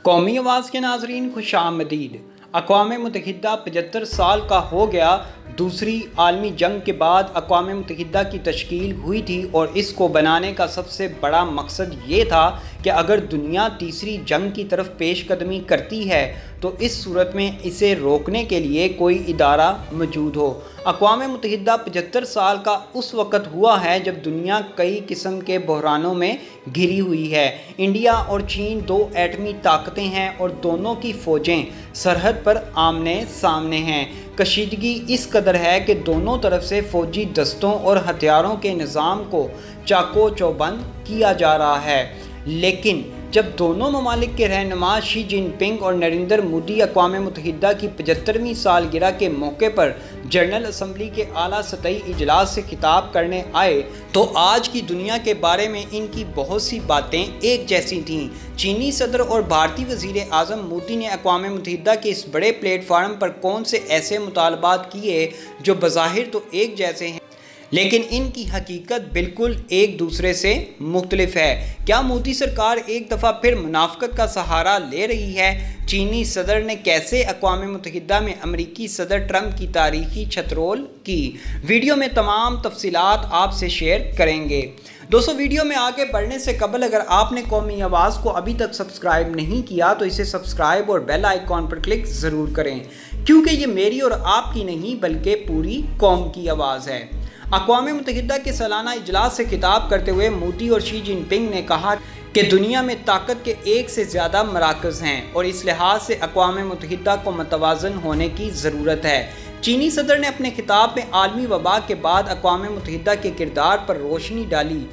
कौमी आवाज़ के नाज़रीन खुशामदीद। अक़वाम मुत्तहिदा 75 साल का हो गया। दूसरी आलमी जंग के बाद अक़वाम मुत्तहिदा की तश्कील हुई थी और इसको बनाने का सबसे बड़ा मकसद ये था कि अगर दुनिया तीसरी जंग की तरफ पेशकदमी करती है तो इस सूरत में इसे रोकने के लिए कोई इदारा मौजूद हो। अक़वाम मुत्तहिदा 75 साल का उस वक़्त हुआ है जब दुनिया कई किस्म के बहरानों में घिरी हुई है। इंडिया और चीन दो एटमी ताकतें हैं और दोनों की फ़ौजें सरहद पर आमने सामने हैं। कशीदगी इस कदर है कि दोनों तरफ से फ़ौजी दस्तों और हथियारों के निज़ाम को चाको चौबंद किया जा रहा है। लेकिन जब दोनों ममालिक के रहनुमा शी जिनपिंग और नरेंद्र मोदी अक़वाम मुत्तहिदा की 75वीं सालगिरह के मौके पर जनरल असम्बली के आला सतही इजलास से खिताब करने आए तो आज की दुनिया के बारे में इनकी बहुत सी बातें एक जैसी थीं। चीनी सदर और भारतीय वज़ीर आज़म मोदी ने अक़वाम मुत्तहिदा के इस बड़े प्लेटफार्म पर कौन से ऐसे मुतालबात किए जो बज़ाहिर तो एक जैसे हैं लेकिन इनकी हकीकत बिल्कुल एक दूसरे से मुख्तलिफ है। क्या मोदी सरकार एक दफ़ा फिर मुनाफ़कत का सहारा ले रही है? चीनी सदर ने कैसे अक़वाम मुत्तहिदा में अमरीकी सदर ट्रंप की तारीखी छतरोल की? वीडियो में तमाम तफसीलात आपसे शेयर करेंगे। दोस्तों, वीडियो में आगे बढ़ने से कबल अगर आपने कौमी आवाज़ को अभी तक सब्सक्राइब नहीं किया तो इसे सब्सक्राइब और बेल आइकॉन पर क्लिक ज़रूर करें, क्योंकि ये मेरी और आपकी नहीं बल्कि पूरी कौम की आवाज़ है। अक़वाम मुत्तहिदा के सालाना इजलास से खिताब करते हुए मोदी और शी जिनपिंग ने कहा कि दुनिया में ताकत के एक से ज़्यादा मराकज़ हैं और इस लिहाज से अक़वाम मुत्तहिदा को मतवाज़न होने की ज़रूरत है। चीनी सदर ने अपने खिताब में आलमी वबा के बाद अक़वाम मुत्तहिदा के किरदार पर रोशनी डाली।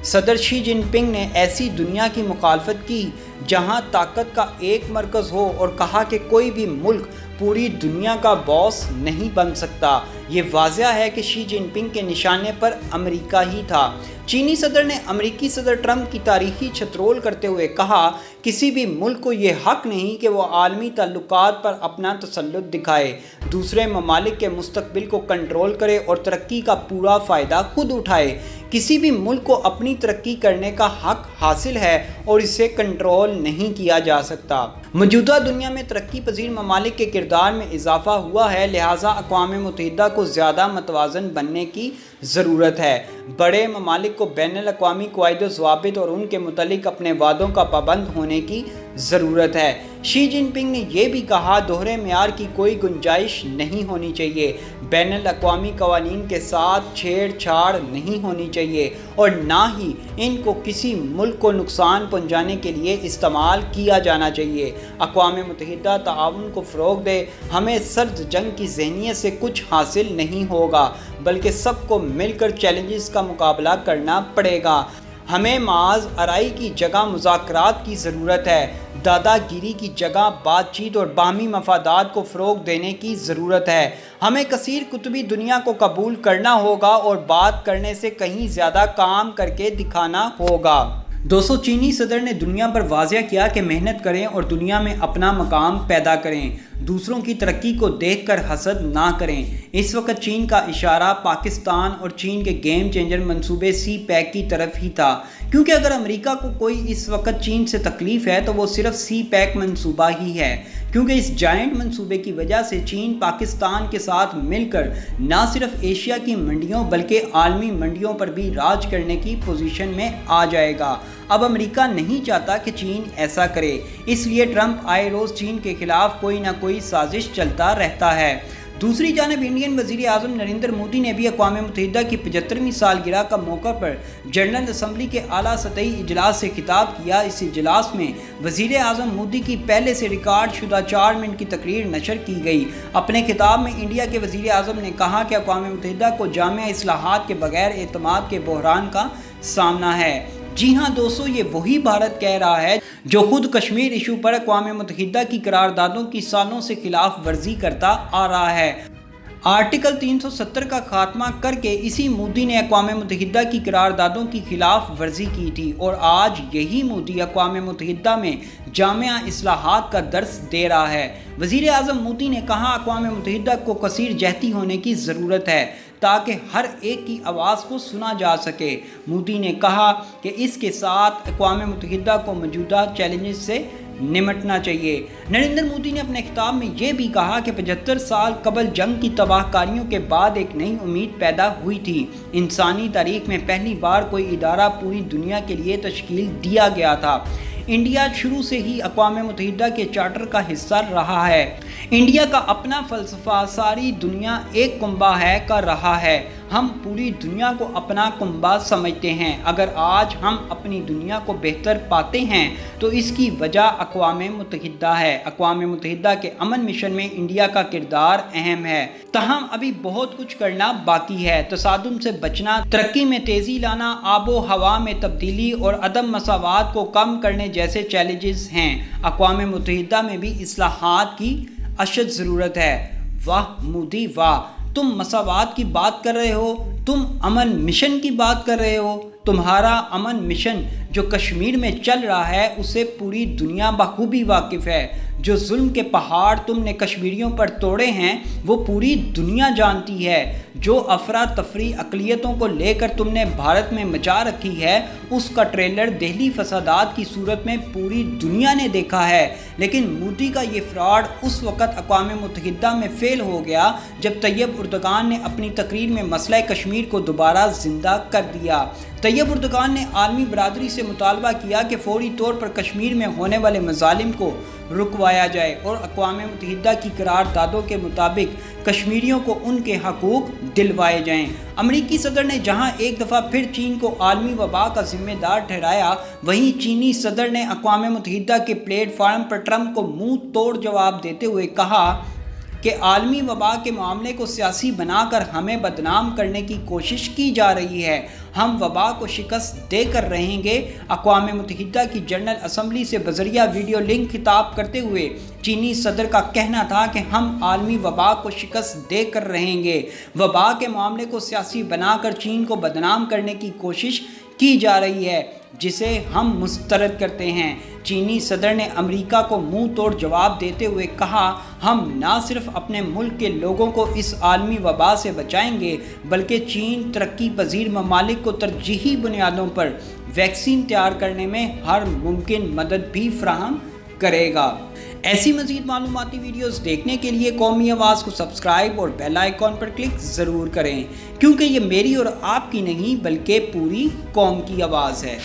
सदर शी जिनपिंग ने ऐसी दुनिया की मुखालफत की जहां ताकत का एक मरकज़ हो और कहा कि कोई भी मुल्क पूरी दुनिया का बॉस नहीं बन सकता। ये वाज़ह है कि शी जिनपिंग के निशाने पर अमेरिका ही था। चीनी सदर ने अमेरिकी सदर ट्रंप की तारीखी छतरोल करते हुए कहा, किसी भी मुल्क को ये हक़ नहीं कि वो आलमी ताल्लुकात पर अपना तसल्लुत दिखाए, दूसरे ममालिक के मुस्तकबिल को कंट्रोल करे और तरक्की का पूरा फ़ायदा खुद उठाए। किसी भी मुल्क को अपनी तरक्की करने का हक़ हासिल है और इसे कंट्रोल नहीं किया जा सकता। मौजूदा दुनिया में तरक्की पजीर ममालिक के किरदार में इजाफ़ा हुआ है, लिहाजा अक़वाम मुत्तहिदा को ज़्यादा मतवाज़न बनने की ज़रूरत है। बड़े ममालिक को बैनुल अक़वामी क़वाइद-ओ-ज़वाबित और उनके मुतालिक अपने वादों का पाबंद होने की ज़रूरत है। शी जिनपिंग ने यह भी कहा, दोहरे मेयार की कोई गुंजाइश नहीं होनी चाहिए, बैनुल अक़वामी क़वानीन के साथ छेड़छाड़ नहीं होनी चाहिए और ना ही इनको किसी मुल्क को नुकसान पहुँचाने के लिए इस्तेमाल किया जाना चाहिए। अक़वाम मुत्तहिदा ताआवुन को फ़रोग़ दे। हमें सर्द जंग की ज़हनियत से कुछ हासिल नहीं होगा, बल्कि सबको मिलकर चैलेंजेस का मुकाबला करना पड़ेगा। हमें माज़ आराई की जगह मुज़ाकरात की ज़रूरत है, दादागिरी की जगह बातचीत और बाहमी मफादात को फ़रोग़ देने की ज़रूरत है। हमें कसीर कुतुबी दुनिया को कबूल करना होगा और बात करने से कहीं ज़्यादा काम करके दिखाना होगा। दोस्तों, चीनी सदर ने दुनिया पर वाज़ह किया कि मेहनत करें और दुनिया में अपना मकाम पैदा करें, दूसरों की तरक्की को देखकर हसद ना करें। इस वक्त चीन का इशारा पाकिस्तान और चीन के गेम चेंजर मंसूबे सी पैक की तरफ ही था, क्योंकि अगर अमेरिका को कोई इस वक्त चीन से तकलीफ़ है तो वो सिर्फ सी पैक मंसूबा ही है, क्योंकि इस जायंट मंसूबे की वजह से चीन पाकिस्तान के साथ मिलकर ना सिर्फ एशिया की मंडियों बल्कि आलमी मंडियों पर भी राज करने की पोजीशन में आ जाएगा। अब अमेरिका नहीं चाहता कि चीन ऐसा करे, इसलिए ट्रंप आए रोज़ चीन के खिलाफ कोई ना कोई साजिश चलता रहता है। दूसरी जानब इंडियन वज़ीर आज़म नरेंद्र मोदी ने भी अक़वाम मुत्तहिदा की 75वीं सालगिरह का मौका पर जनरल असम्बली के आला सतही इजलास से खिताब किया। इस इजलास में वज़ीर आज़म मोदी की पहले से रिकॉर्ड शुदा 4 मिनट की तकरीर नशर की गई। अपने खिताब में इंडिया के वज़ीर आज़म ने कहा कि अक़वाम मुत्तहिदा को जामिया इस्लाहात के बगैर एतमाद के बहरान का सामना है। जी हाँ दोस्तों, ये वही भारत कह रहा है जो खुद कश्मीर इशू पर अक़वाम मुत्तहिदा की करारदादों की सालों से खिलाफ वर्जी करता आ रहा है। आर्टिकल 370 का खात्मा करके इसी मोदी ने अक़वाम मुत्तहिदा की करारदादों की खिलाफ वर्जी की थी और आज यही मोदी अक़वाम मुत्तहिदा में जामिया इस्लाहात का दर्स दे रहा है। वज़ीर आज़म मोदी ने कहा, अक़वाम मुत्तहिदा को कसीर जहती होने की ज़रूरत है ताकि हर एक की आवाज़ को सुना जा सके। मोदी ने कहा कि इसके साथ अक़वाम मुत्तहिदा को मौजूदा चैलेंजेस से निमटना चाहिए। नरेंद्र मोदी ने अपने खिताब में ये भी कहा कि 75 साल कबल जंग की तबाहकारियों के बाद एक नई उम्मीद पैदा हुई थी। इंसानी तारीख में पहली बार कोई इदारा पूरी दुनिया के लिए तश्कील दिया गया था। इंडिया शुरू से ही अक़वाम मुत्तहिदा के चार्टर का हिस्सा रहा है। इंडिया का अपना फ़लसफ़ा सारी दुनिया एक कुंबा है का रहा है। हम पूरी दुनिया को अपना कुंबा समझते हैं। अगर आज हम अपनी दुनिया को बेहतर पाते हैं तो इसकी वजह अक़वाम मुत्तहिदा है। अक़वाम मुत्तहिदा के अमन मिशन में इंडिया का किरदार अहम है। तहम अभी बहुत कुछ करना बाकी है। तसादुम से बचना, तरक्की में तेज़ी लाना, आबो हवा में तब्दीली और अदम मसावात को कम करने जैसे चैलेंजेस हैं। अक़वाम मुत्तहिदा में भी इस्लाहात की अशद ज़रूरत है। वाह मोदी वाह, तुम मसावात की बात कर रहे हो, तुम अमन मिशन की बात कर रहे हो। तुम्हारा अमन मिशन जो कश्मीर में चल रहा है उसे पूरी दुनिया बखूबी वाकिफ़ है। जो जुल्म के पहाड़ तुमने कश्मीरियों पर तोड़े हैं वो पूरी दुनिया जानती है। जो अफरा तफरी अक़लियतों को लेकर तुमने भारत में मचा रखी है उसका ट्रेलर दिल्ली फसादात की सूरत में पूरी दुनिया ने देखा है। लेकिन मोदी का ये फ्रॉड उस वक़्त अक़वाम मुत्तहिदा में फ़ेल हो गया जब तैयब उर्दगान ने अपनी तकरीर में मसला कश्मीर को दोबारा ज़िंदा कर दिया। तैयब उर्दगान ने आलमी बरादरी से मुतालबा किया कि फ़ौरी तौर पर कश्मीर में होने वाले मज़ालिम को रुकवाया जाए और अक़वाम मुत्तहिदा की करारदादों के मुताबिक कश्मीरियों को उनके हकूक़ दिलवाए जाएं। अमरीकी सदर ने जहां एक दफ़ा फिर चीन को आलमी वबा का ज़िम्मेदार ठहराया, वहीं चीनी सदर ने अक़वाम मुत्तहिदा के प्लेटफार्म पर ट्रंप को मुंह तोड़ जवाब देते हुए कहा कि आलमी वबा के मामले को सियासी बनाकर हमें बदनाम करने की कोशिश की जा रही है। हम वबा को शिकस्त देकर रहेंगे। अक़वाम मुत्तहिदा की जनरल असम्बली से बज़रिया वीडियो लिंक खिताब करते हुए चीनी सदर का कहना था कि हम आलमी वबा को शिकस्त देकर रहेंगे। वबा के मामले को सियासी बनाकर चीन को बदनाम करने की कोशिश की जा रही है जिसे हम मुस्तरद करते हैं। चीनी सदर ने अमेरिका को मुंह तोड़ जवाब देते हुए कहा, हम ना सिर्फ अपने मुल्क के लोगों को इस आलमी वबा से बचाएंगे बल्कि चीन तरक्की पजीर ममालिक को तरजीही बुनियादों पर वैक्सीन तैयार करने में हर मुमकिन मदद भी फराहम करेगा। ऐसी मज़ीद मालूमाती वीडियोस देखने के लिए कौमी आवाज़ को सब्सक्राइब और बेल आइकॉन पर क्लिक ज़रूर करें, क्योंकि ये मेरी और आपकी नहीं बल्कि पूरी कौम की आवाज़ है।